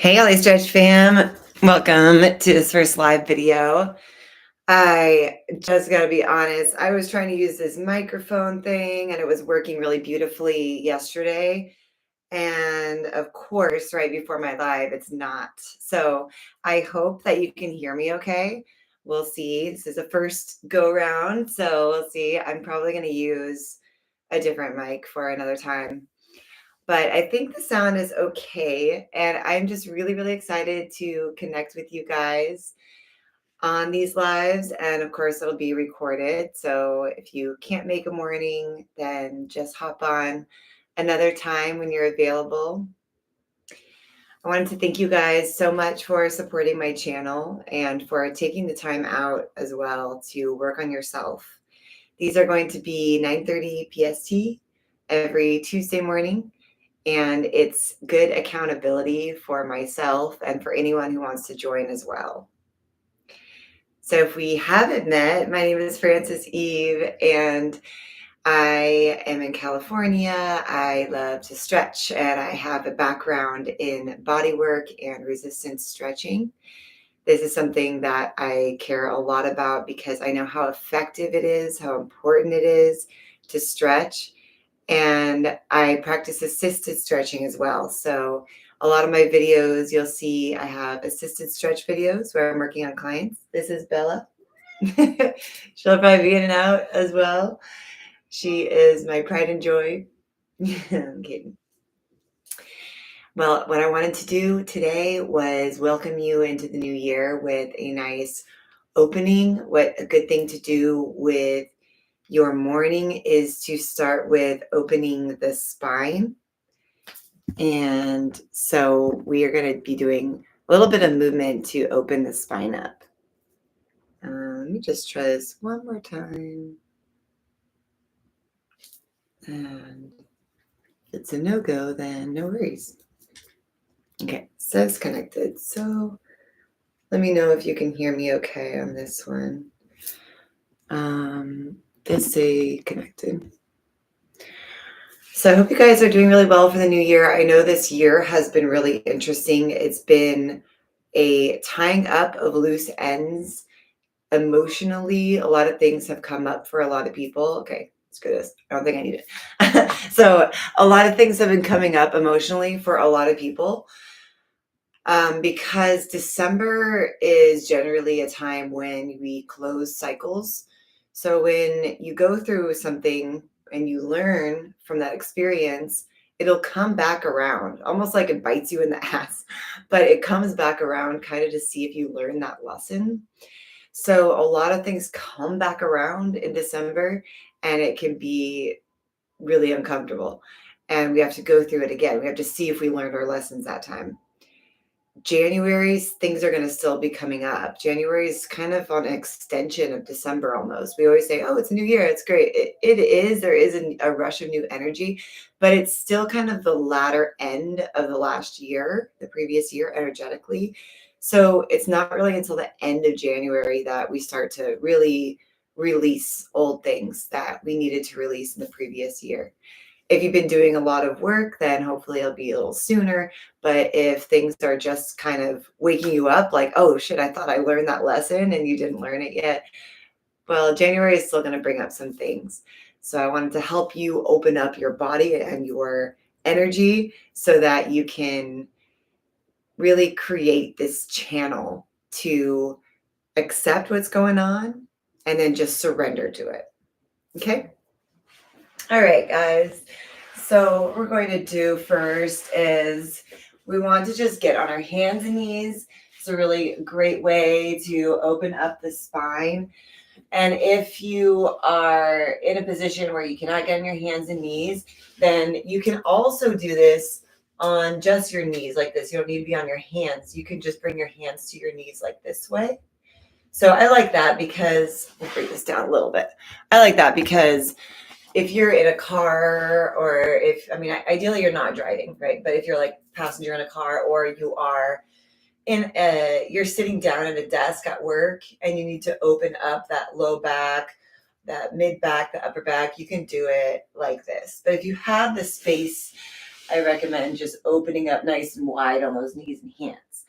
Hey, Holistretch fam. Welcome to this first live video. I just got to be honest. I was trying to use this microphone thing and it was working really beautifully yesterday. And of course, right before my live, it's not. So I hope that you can hear me okay. We'll see. This is a first go round. So we'll see. I'm probably going to use a different mic for another time. But I think the sound is okay. And I'm just really, really excited to connect with you guys on these lives. And of course, it'll be recorded. So if you can't make a morning, then just hop on another time when you're available. I wanted to thank you guys so much for supporting my channel and for taking the time out as well to work on yourself. These are going to be 9:30 PST every Tuesday morning. And it's good accountability for myself and for anyone who wants to join as well. So if we haven't met, my name is Frances Eve, and I am in California. I love to stretch, and I have a background in body work and resistance stretching. This is something that I care a lot about because I know how effective it is, how important it is to stretch. And I practice assisted stretching as well. So a lot of my videos, you'll see I have assisted stretch videos where I'm working on clients. This is Bella. She'll probably be in and out as well. She is my pride and joy. I'm kidding. Well, what I wanted to do today was welcome you into the new year with a nice opening. What a good thing to do with your morning is to start with opening the spine. And so we are going to be doing a little bit of movement to open the spine up. Let me just try this one more time. And if it's a no-go, then no worries. Okay, says connected. So let me know if you can hear me okay on this one. Let's say connected. So I hope you guys are doing really well for the new year. I know this year has been really interesting. It's been a tying up of loose ends. Emotionally, a lot of things have come up for a lot of people. Okay, let's go this. I don't think I need it. So a lot of things have been coming up emotionally for a lot of people. Because December is generally a time when we close cycles. So when you go through something and you learn from that experience, it'll come back around, almost like it bites you in the ass, but it comes back around kind of to see if you learn that lesson. So a lot of things come back around in December, and it can be really uncomfortable. And we have to go through it again. We have to see if we learned our lessons that time. January's things are going to still be coming up. January is kind of an extension of December almost. We always say, oh, it's a new year. It's great. It is. There is a rush of new energy, but it's still kind of the latter end of the last year, the previous year energetically. So it's not really until the end of January that we start to really release old things that we needed to release in the previous year. If you've been doing a lot of work, then hopefully it'll be a little sooner. But if things are just kind of waking you up, like, oh shit, I thought I learned that lesson and you didn't learn it yet. Well, January is still going to bring up some things. So I wanted to help you open up your body and your energy so that you can really create this channel to accept what's going on and then just surrender to it. Okay? All right, guys. So what we're going to do first is we want to just get on our hands and knees. It's a really great way to open up the spine. And if you are in a position where you cannot get on your hands and knees, then you can also do this on just your knees like this. You don't need to be on your hands. You can just bring your hands to your knees like this way. So I like that because, we'll bring this down a little bit. I like that because if you're in a car or ideally you're not driving, right? But if you're like passenger in a car or you are you're sitting down at a desk at work and you need to open up that low back, that mid back, the upper back, you can do it like this. But if you have the space I recommend just opening up nice and wide on those knees and hands.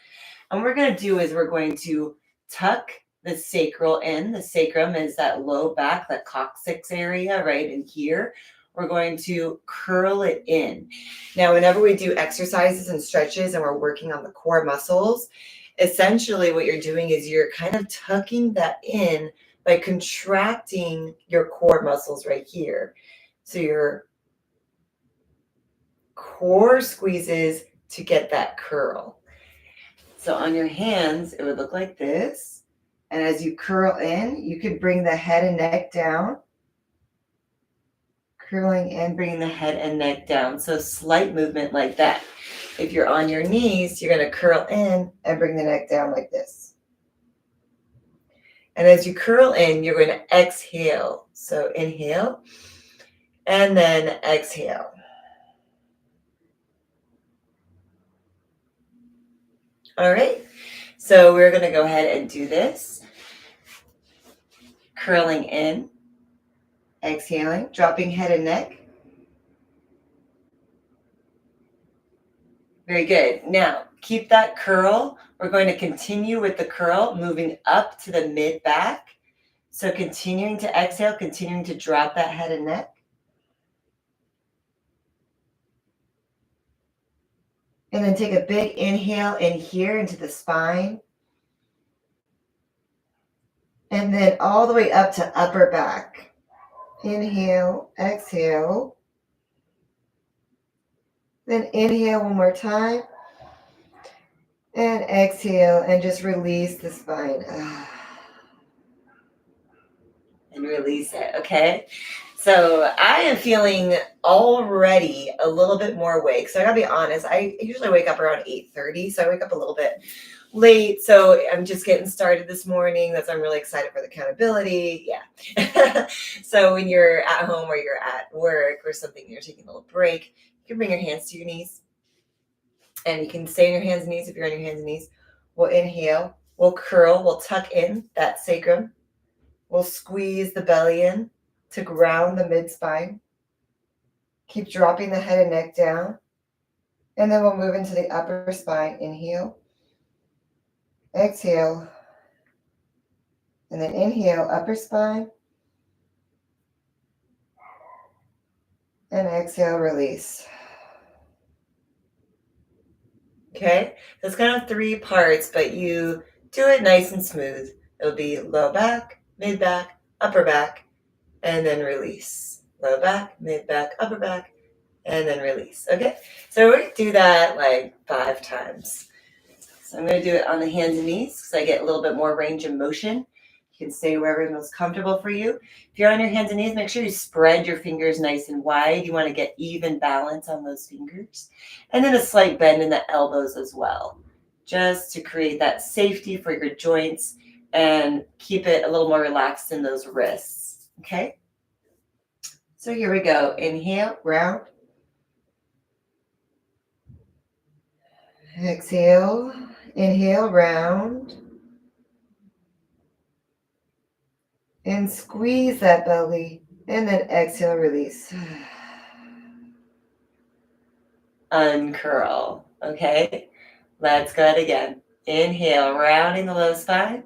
And what we're going to do is we're going to tuck the sacral in. The sacrum is that low back, that coccyx area right in here. We're going to curl it in. Now, whenever we do exercises and stretches and we're working on the core muscles, essentially what you're doing is you're kind of tucking that in by contracting your core muscles right here. So your core squeezes to get that curl. So on your hands, it would look like this. And as you curl in, you can bring the head and neck down. Curling in, bringing the head and neck down. So slight movement like that. If you're on your knees, you're going to curl in and bring the neck down like this. And as you curl in, you're going to exhale. So inhale and then exhale. All right. So we're going to go ahead and do this. Curling in, exhaling, dropping head and neck. Very good. Now, keep that curl. We're going to continue with the curl, moving up to the mid back. So continuing to exhale, continuing to drop that head and neck. And then take a big inhale in here into the spine. And then all the way up to upper back. Inhale, exhale. Then inhale one more time. And exhale and just release the spine. And release it, okay? So I am feeling already a little bit more awake. So I gotta be honest, I usually wake up around 8:30. So I wake up a little bit late. So I'm just getting started this morning. I'm really excited for the accountability. Yeah. So when you're at home or you're at work or something, you're taking a little break, you can bring your hands to your knees. And you can stay on your hands and knees if you're on your hands and knees. We'll inhale, we'll curl, we'll tuck in that sacrum. We'll squeeze the belly in to ground the mid-spine. Keep dropping the head and neck down. And then we'll move into the upper spine. Inhale, exhale, and then inhale, upper spine. And exhale, release. Okay, so it's kind of 3 parts, but you do it nice and smooth. It'll be low back, mid back, upper back, and then release. Low back, mid back, upper back, and then release. Okay, so we're going to do that like 5 times. So I'm going to do it on the hands and knees because I get a little bit more range of motion. You can stay wherever is most comfortable for you. If you're on your hands and knees, make sure you spread your fingers nice and wide. You want to get even balance on those fingers. And then a slight bend in the elbows as well, just to create that safety for your joints and keep it a little more relaxed in those wrists. Okay? So here we go. Inhale, round. Exhale, inhale, round. And squeeze that belly. And then exhale, release. Uncurl. Okay? Let's go ahead again. Inhale, rounding the low spine.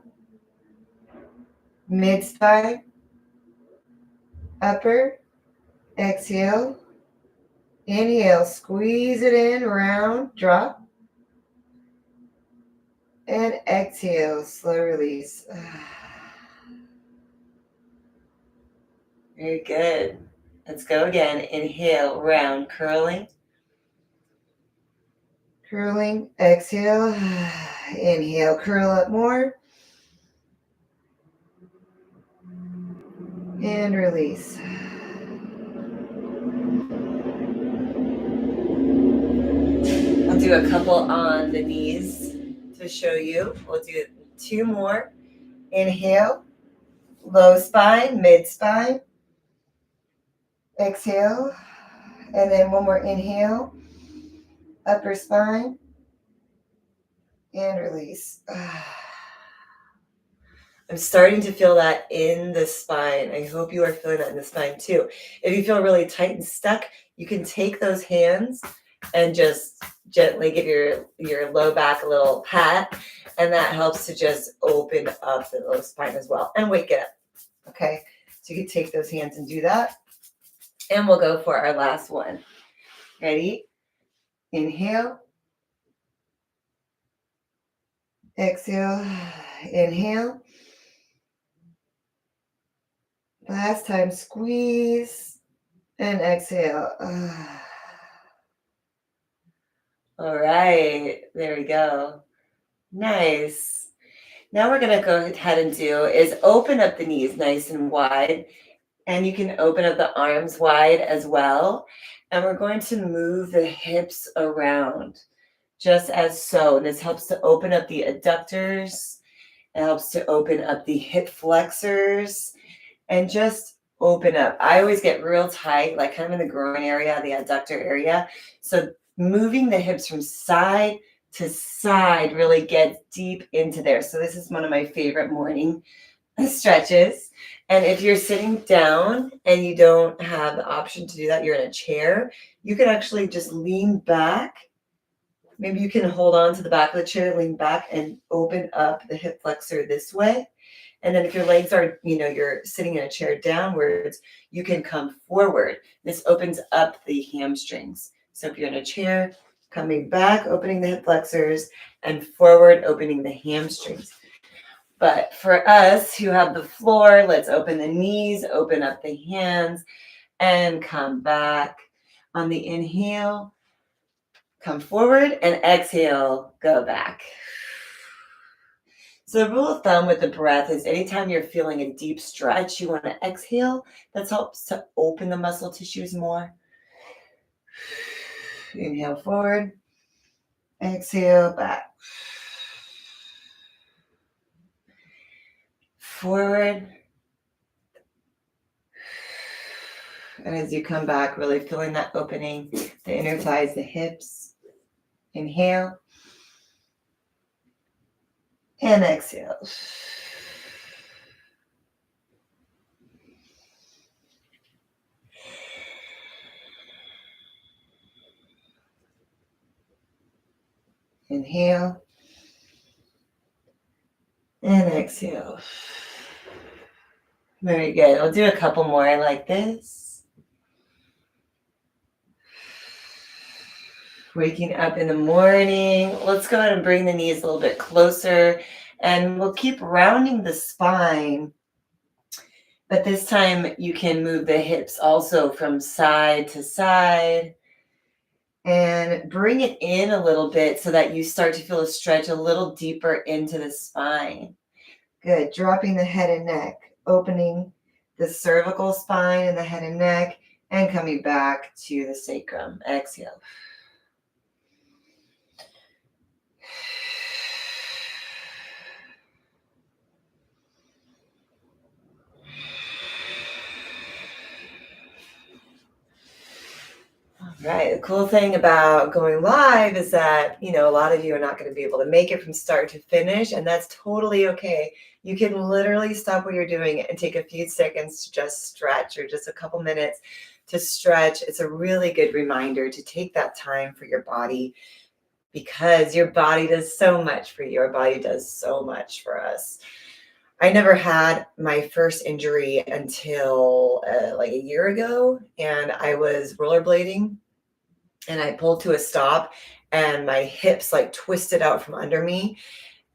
Mid spine. Upper. Exhale. Inhale, squeeze it in, round, drop. And exhale, slow release. Very good. Let's go again. Inhale, round, curling. Curling, exhale. Inhale, curl up more. And release. I'll do a couple on the knees to show you. We'll do 2 more. Inhale, low spine, mid spine. Exhale, and then 1 more inhale, upper spine, and release. I'm starting to feel that in the spine. I hope you are feeling that in the spine too. If you feel really tight and stuck, you can take those hands and just gently give your low back a little pat. And that helps to just open up the low spine as well and wake it up. Okay, so you can take those hands and do that. And we'll go for our last one. Ready? Inhale. Exhale. Inhale. Last time, squeeze. And exhale. All right, there we go. Nice. Now we're going to go ahead and do is open up the knees nice and wide. And you can open up the arms wide as well. And we're going to move the hips around just as so. And this helps to open up the adductors. It helps to open up the hip flexors and just open up. I always get real tight, like kind of in the groin area, the adductor area. So moving the hips from side to side really gets deep into there. So this is one of my favorite morning stretches. And if you're sitting down and you don't have the option to do that, you're in a chair, you can actually just lean back. Maybe you can hold on to the back of the chair, lean back and open up the hip flexor this way. And then if your legs are, you're sitting in a chair downwards, you can come forward. This opens up the hamstrings. So if you're in a chair, coming back, opening the hip flexors, and forward, opening the hamstrings. But for us who have the floor, let's open the knees, open up the hands, and come back. On the inhale, come forward, and exhale, go back. So the rule of thumb with the breath is anytime you're feeling a deep stretch, you want to exhale. That helps to open the muscle tissues more. Inhale forward, exhale back. Forward. And as you come back, really feeling that opening, the inner thighs, the hips. Inhale. And exhale. Inhale. And exhale. Very good. I'll do a couple more like this. Waking up in the morning. Let's go ahead and bring the knees a little bit closer. And we'll keep rounding the spine. But this time you can move the hips also from side to side. And bring it in a little bit so that you start to feel a stretch a little deeper into the spine. Good. Dropping the head and neck. Opening the cervical spine and the head and neck. And coming back to the sacrum. Exhale. Right. The cool thing about going live is that, a lot of you are not going to be able to make it from start to finish, and that's totally okay. You can literally stop what you're doing and take a few seconds to just stretch, or just a couple minutes to stretch. It's a really good reminder to take that time for your body, because your body does so much for you. Your body does so much for us. I never had my first injury until like a year ago, and I was rollerblading and I pulled to a stop and my hips like twisted out from under me.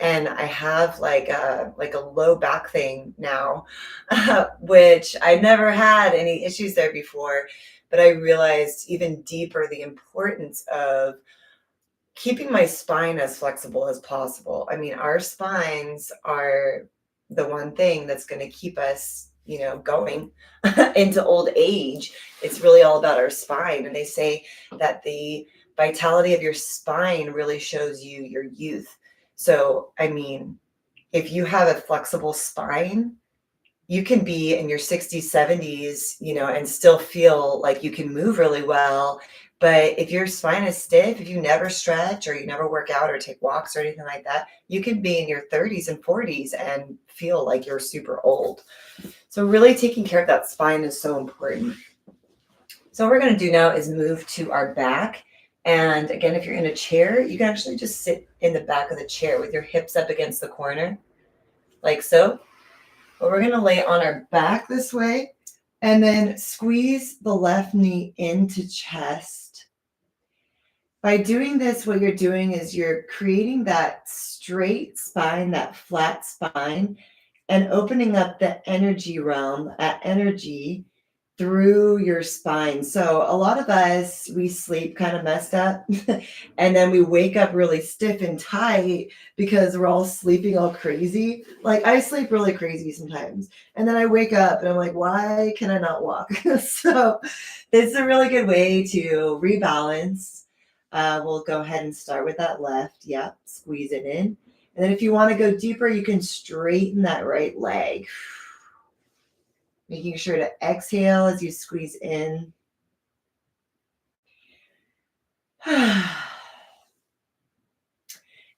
And I have like a low back thing now, which I never had any issues there before. But I realized even deeper the importance of keeping my spine as flexible as possible. I mean, our spines are the one thing that's going to keep us, going into old age. It's really all about our spine. And they say that the vitality of your spine really shows you your youth. So, I mean, if you have a flexible spine, you can be in your 60s, 70s, and still feel like you can move really well. But if your spine is stiff, if you never stretch or you never work out or take walks or anything like that, you can be in your 30s and 40s and feel like you're super old. So really taking care of that spine is so important. So what we're going to do now is move to our back And again, if you're in a chair, you can actually just sit in the back of the chair with your hips up against the corner, like so. But we're going to lay on our back this way and then squeeze the left knee into chest. By doing this, what you're doing is you're creating that straight spine, that flat spine, and opening up the energy realm, that energy through your spine. So a lot of us, we sleep kind of messed up and then we wake up really stiff and tight because we're all sleeping all crazy. Like I sleep really crazy sometimes. And then I wake up and I'm like, why can I not walk? So it's a really good way to rebalance. We'll go ahead and start with that left. Yep, squeeze it in. And then if you want to go deeper, you can straighten that right leg. Making sure to exhale as you squeeze in. And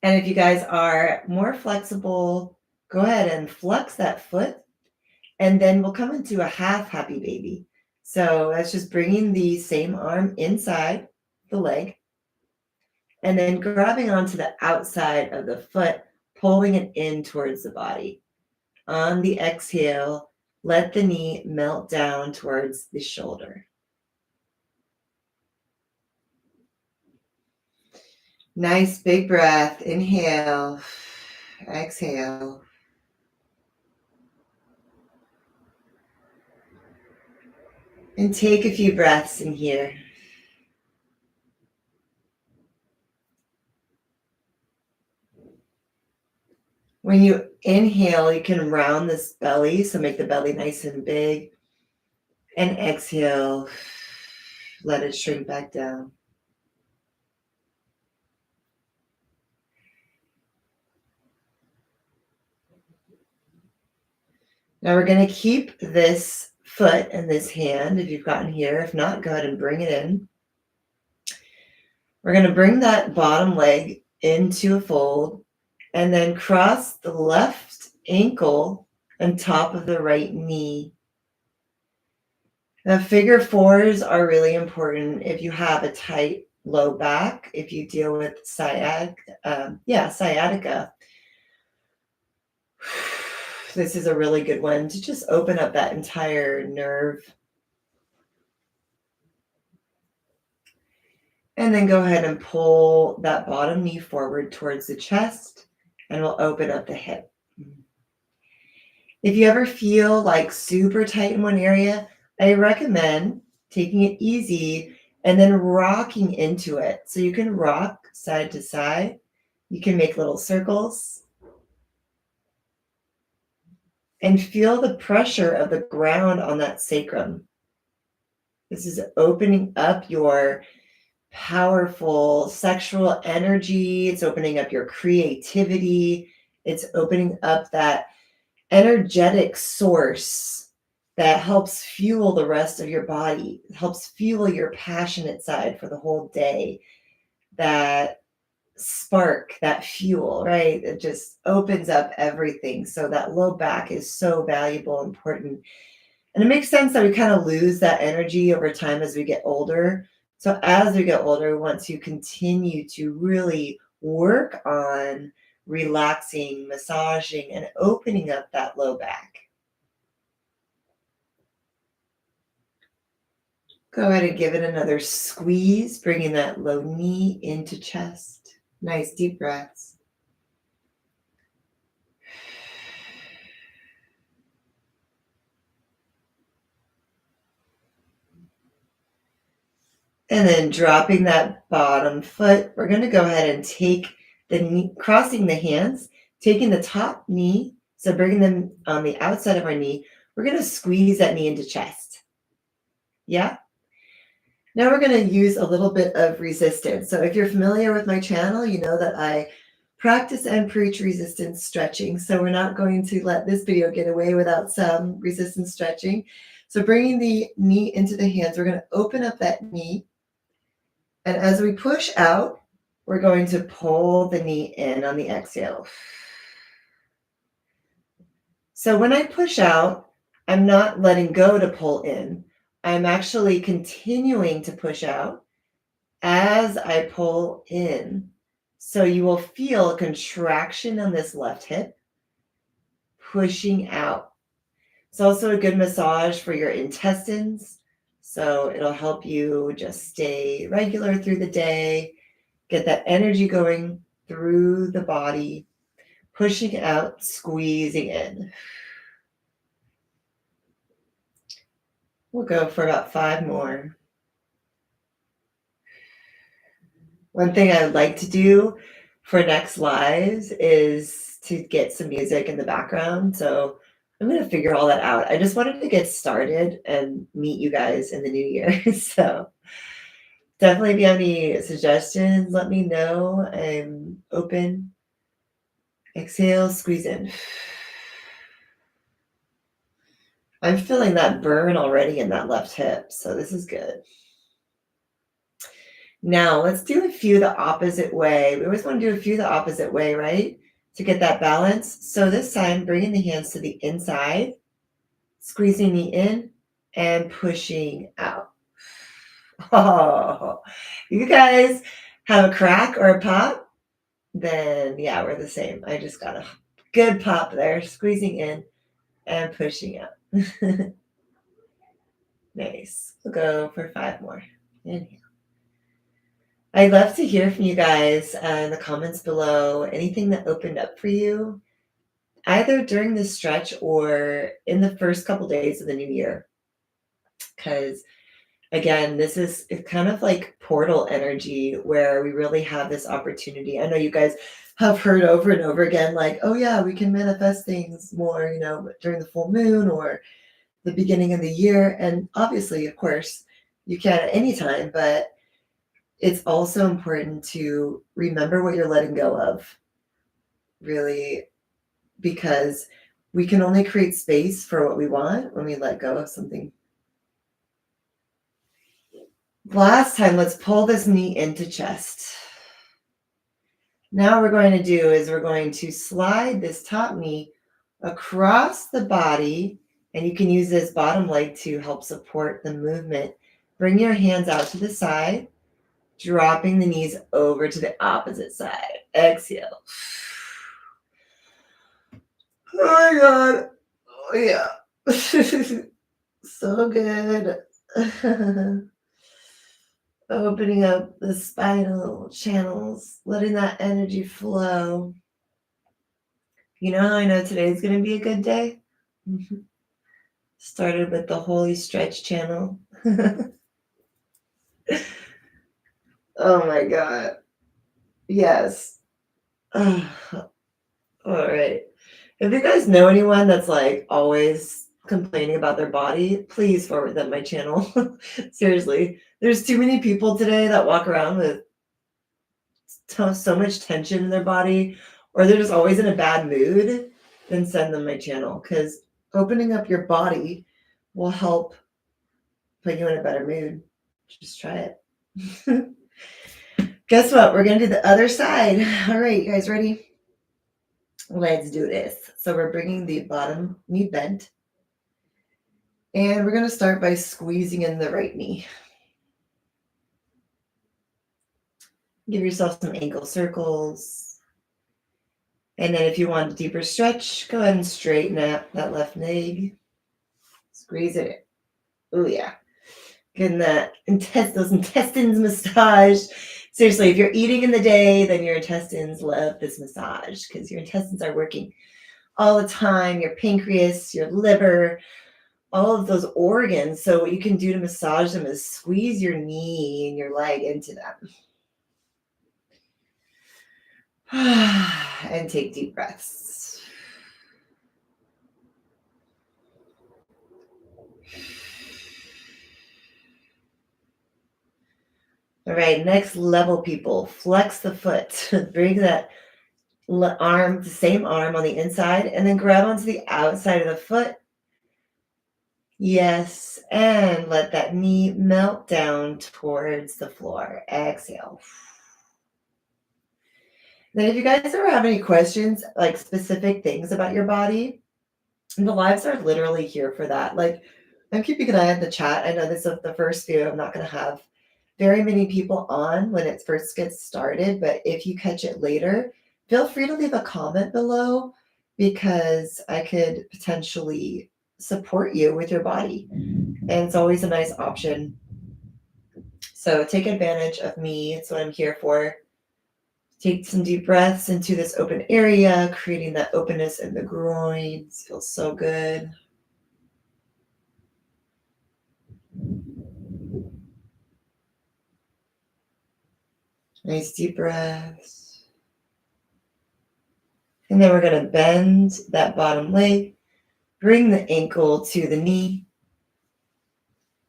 if you guys are more flexible, go ahead and flex that foot. And then we'll come into a half happy baby. So that's just bringing the same arm inside the leg. And then grabbing onto the outside of the foot, pulling it in towards the body. On the exhale, let the knee melt down towards the shoulder. Nice big breath. Inhale, exhale. And take a few breaths in here. When you inhale, you can round this belly, so make the belly nice and big. And exhale, let it shrink back down. Now we're going to keep this foot and this hand if you've gotten here. If not, go ahead and bring it in. We're going to bring that bottom leg into a fold and then cross the left ankle on top of the right knee. Now, figure fours are really important if you have a tight low back, if you deal with sciatica. This is a really good one to just open up that entire nerve. And then go ahead and pull that bottom knee forward towards the chest, and we'll open up the hip. If you ever feel like super tight in one area, I recommend taking it easy and then rocking into it. So you can rock side to side. You can make little circles. And feel the pressure of the ground on that sacrum. This is opening up your powerful sexual energy. It's opening up your creativity. It's opening up that energetic source that helps fuel the rest of your body, helps fuel your passionate side for the whole day. That spark, that fuel, right? It just opens up everything. So that low back is so valuable, important. And it makes sense that we kind of lose that energy over time as we get older. So as we get older, we want to continue to really work on relaxing, massaging, and opening up that low back. Go ahead and give it another squeeze, bringing that low knee into chest. Nice deep breaths. And then dropping that bottom foot, we're going to go ahead and take the knee, crossing the hands, taking the top knee, so bringing them on the outside of our knee. We're going to squeeze that knee into chest. Yeah? Now we're going to use a little bit of resistance. So if you're familiar with my channel, you know that I practice and preach resistance stretching. So we're not going to let this video get away without some resistance stretching. So bringing the knee into the hands, we're going to open up that knee. And as we push out, we're going to pull the knee in on the exhale. So when I push out, I'm not letting go to pull in. I'm actually continuing to push out. as I pull in. So you will feel a contraction on this left hip, pushing out. It's also a good massage for your intestines. So it'll help you just stay regular through the day, get that energy going through the body, pushing out, squeezing in. We'll go for about 5 more. One thing I would like to do for next lives is to get some music in the background. So I'm going to figure all that out. I just wanted to get started and meet you guys in the new year. So definitely if you have any suggestions, let me know. I'm open. Exhale, squeeze in. I'm feeling that burn already in that left hip. So this is good. Now let's do a few the opposite way. We always want to do a few the opposite way, right? To get that balance. So this time, bringing the hands to the inside, squeezing me in and pushing out. Oh, you guys have a crack or a pop? Then yeah, we're the same. I just got a good pop there, squeezing in and pushing out. Nice. We'll go for 5 more. Inhale. I'd love to hear from you guys in the comments below. Anything that opened up for you, either during this stretch or in the first couple days of the new year. Because again, this is kind of like portal energy where we really have this opportunity. I know you guys have heard over and over again, like, oh yeah, we can manifest things more, during the full moon or the beginning of the year. And obviously, of course, you can at any time, but it's also important to remember what you're letting go of, really, because we can only create space for what we want when we let go of something. Last time, let's pull this knee into chest. Now we're going to do is we're going to slide this top knee across the body, and you can use this bottom leg to help support the movement. Bring your hands out to the side, dropping the knees over to the opposite side. Exhale. Oh my God. Oh, yeah. So good. Opening up the spinal channels, letting that energy flow. You know how I know today's going to be a good day? Started with the Holistretch channel. Oh my God. Yes. All right. If you guys know anyone that's like always complaining about their body, please forward them my channel. Seriously. There's too many people today that walk around with so much tension in their body, or they're just always in a bad mood. Then send them my channel, because opening up your body will help put you in a better mood. Just try it. Guess what? We're going to do the other side. All right, you guys ready? Let's do this. So we're bringing the bottom knee bent. And we're going to start by squeezing in the right knee. Give yourself some ankle circles. And then if you want a deeper stretch, go ahead and straighten out that left leg. Squeeze it in. Oh, yeah. Getting that those intestines massaged. Seriously, if you're eating in the day, then your intestines love this massage, because your intestines are working all the time. Your pancreas, your liver, all of those organs. So what you can do to massage them is squeeze your knee and your leg into them. And take deep breaths. All right, next level, people. Flex the foot. Bring that arm, the same arm on the inside, and then grab onto the outside of the foot. Yes, and let that knee melt down towards the floor. Exhale. Then if you guys ever have any questions, like specific things about your body, the lives are literally here for that. Like, I'm keeping an eye on the chat. I know this is the first few I'm not going to have very many people on when it first gets started, but if you catch it later, feel free to leave a comment below because I could potentially support you with your body. And it's always a nice option. So take advantage of me. It's what I'm here for. Take some deep breaths into this open area, creating that openness in the groins. Feels so good. Nice deep breaths. And then we're going to bend that bottom leg, bring the ankle to the knee,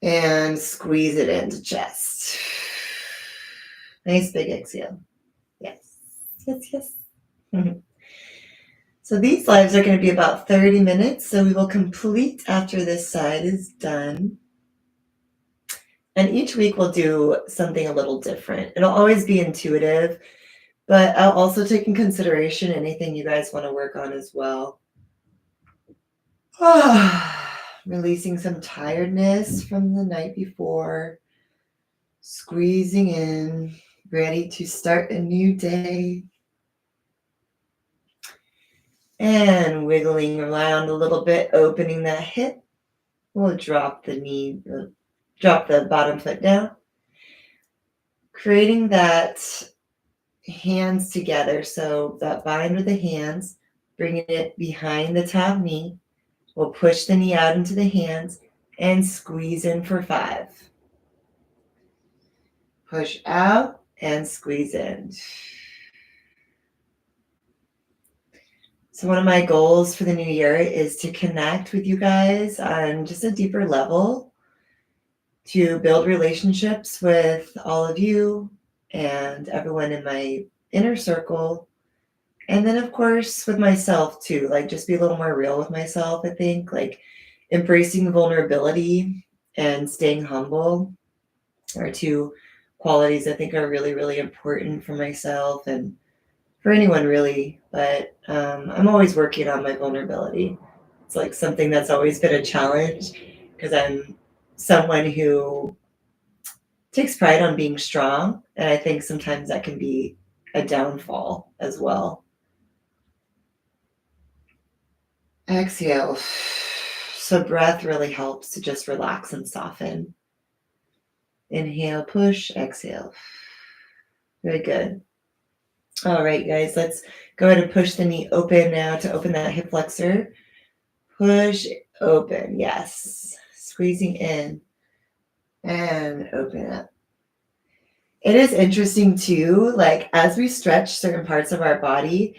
and squeeze it into chest. Nice big exhale. Yes, yes, yes. So these lives are going to be about 30 minutes, so we will complete after this side is done. And each week we'll do something a little different. It'll always be intuitive, but I'll also take in consideration anything you guys want to work on as well. Releasing some tiredness from the night before, squeezing in, ready to start a new day. And wiggling around a little bit, opening that hip. We'll drop the knee, drop the bottom foot down. Creating that hands together. So that bind with the hands, bringing it behind the top knee. We'll push the knee out into the hands and squeeze in for 5. Push out and squeeze in. So one of my goals for the new year is to connect with you guys on just a deeper level, to build relationships with all of you and everyone in my inner circle. And then, of course, with myself too, like just be a little more real with myself, I think, like embracing vulnerability and staying humble are 2 qualities I think are really, really important for myself and for anyone really. But I'm always working on my vulnerability. It's like something that's always been a challenge because I'm someone who takes pride on being strong. And I think sometimes that can be a downfall as well. Exhale. So breath really helps to just relax and soften. Inhale, push, exhale. Very good. All right, guys, let's go ahead and push the knee open now to open that hip flexor. Push, open, yes. Squeezing in and open up. It is interesting too, like as we stretch certain parts of our body,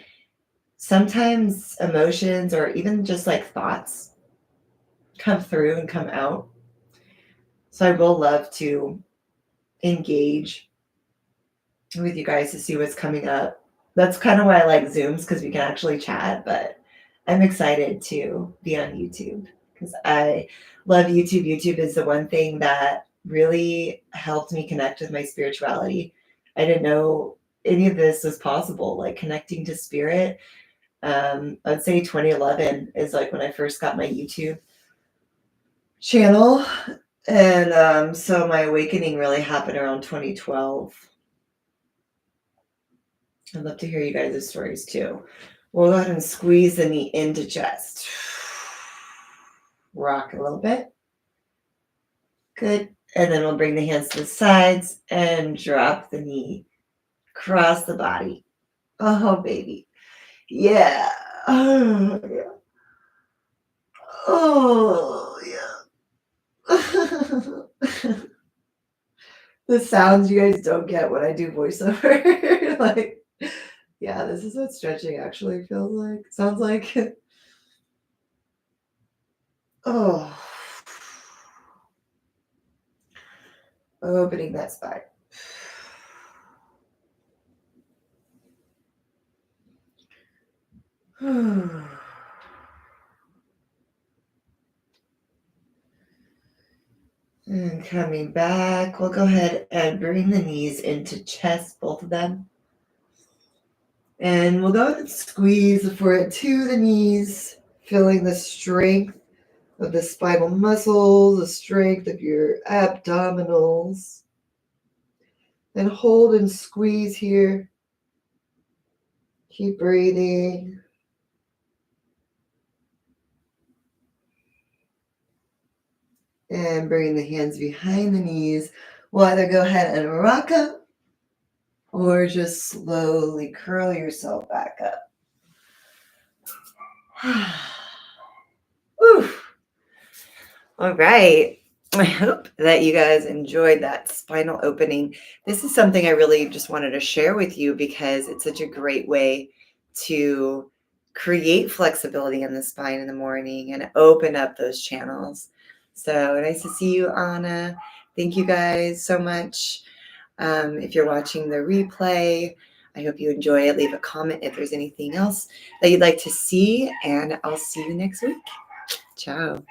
sometimes emotions or even just like thoughts come through and come out. So I will love to engage with you guys to see what's coming up. That's kind of why I like Zooms, because we can actually chat, but I'm excited to be on YouTube because I love YouTube. YouTube is the one thing that really helped me connect with my spirituality. I didn't know any of this was possible, like connecting to spirit. I'd say 2011 is like when I first got my YouTube channel. And so my awakening really happened around 2012. I'd love to hear you guys' stories too. We'll go ahead and squeeze the knee into chest. Rock a little bit. Good. And then we'll bring the hands to the sides and drop the knee. Cross the body. Oh, baby. Yeah. Oh, yeah. Oh, yeah. The sounds you guys don't get when I do voiceover. Like, yeah, this is what stretching actually feels like. Sounds like. Oh. Opening that spine. And coming back, we'll go ahead and bring the knees into chest, both of them. And we'll go ahead and squeeze the forehead to the knees, feeling the strength of the spinal muscles, the strength of your abdominals. And hold and squeeze here. Keep breathing. And bring the hands behind the knees. We'll either go ahead and rock up or just slowly curl yourself back up. Whew. All right. I hope that you guys enjoyed that spinal opening. This is something I really just wanted to share with you because it's such a great way to create flexibility in the spine in the morning and open up those channels. So nice to see you, Anna. Thank you guys so much. If you're watching the replay, I hope you enjoy it. Leave a comment if there's anything else that you'd like to see, and I'll see you next week. Ciao.